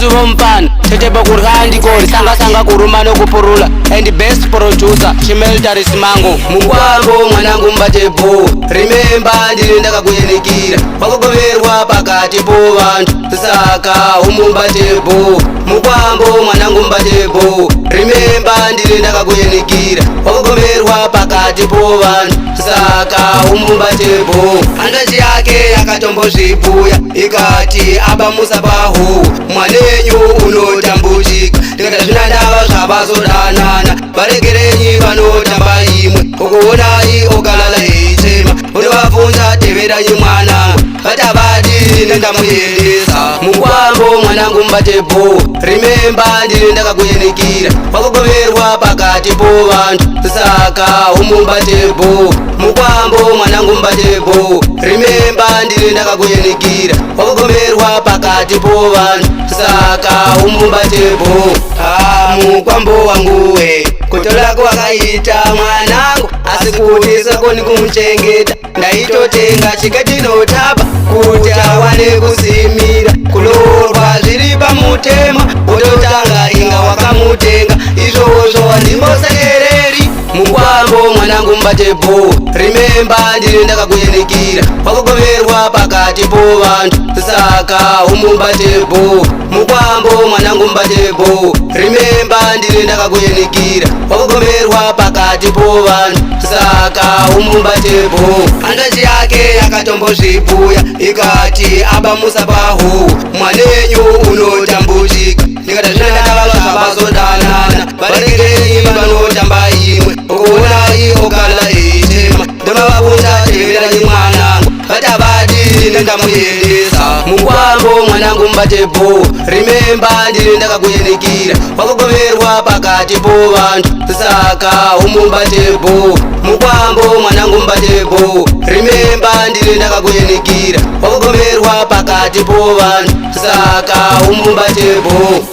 zuva mfana tetepa kurya ndikori sanga kuruma nokupurula and best producer Chimilitary Simango. Mukwambo mwanangu mbatepo remember ndine ndakakuyenikira pakugoverwa pakati po vantu saka umumbatepo. Mukwambo mwanangu mbatepo remember ndine ndakakuyenikira pakugoverwa pakati po vantu saka umumbatepo. Andachi yake yakatombozvipuya ikati abamusa pahu mwanenyu unotambudzika tikati zvina ndava zvavazodanana varegerenyi vanotamba imwe ukuonai okalala eichema unovabvunza teveranyi mwana vatavadi ndingamuyendesa. Mukwambo mwanangu mbatepo remember ndine ndakakuyenikira pakugoverwa pakati po vantu saka umumbatepo. Mukwambo mwanangu mbatepo remember ndine ndakakuyenikira pakugoverwa pakati po vantu saka umumbatepo. Mukwambo wanguwe kutolako wakaita mwanangu asi kuti sakoni kumuchengeta ndaitotenga chikatinootapa kuti awane kusimira kulorwa zviri pamutema ototanga inga wakamutenga izvozvo ndimbosekereri. Mukwambo mwanangu mbatepo remember ndine ndakakuyenikira pakugoverwa pakati po vantu saka umumbatepo. Mukwambo mwanangu mbatepo remember ndine ndakakuyenikira pakugoverwa pakati po vantu saka umumbatepo. Andachi yake yakatombozvipuya ikati abamusa pahu mwanenyu unotambudzika tikati zvina ndava zvavazodanana varegerenyi vanotamba imwe ukuonai okalala eichema ndovavabvunza teveranyi mwanangu vatavadi ndingamuyendesa. Mukwambo mwanangu mbatepo remember ndine ndakakuyenikira pakugoverwa pakati po vantu saka umumbatepo. Mukwambo mwanangu mbatepo remember ndine ndakakuyenikira pakugoverwa pakati po vantu saka umumbatepo.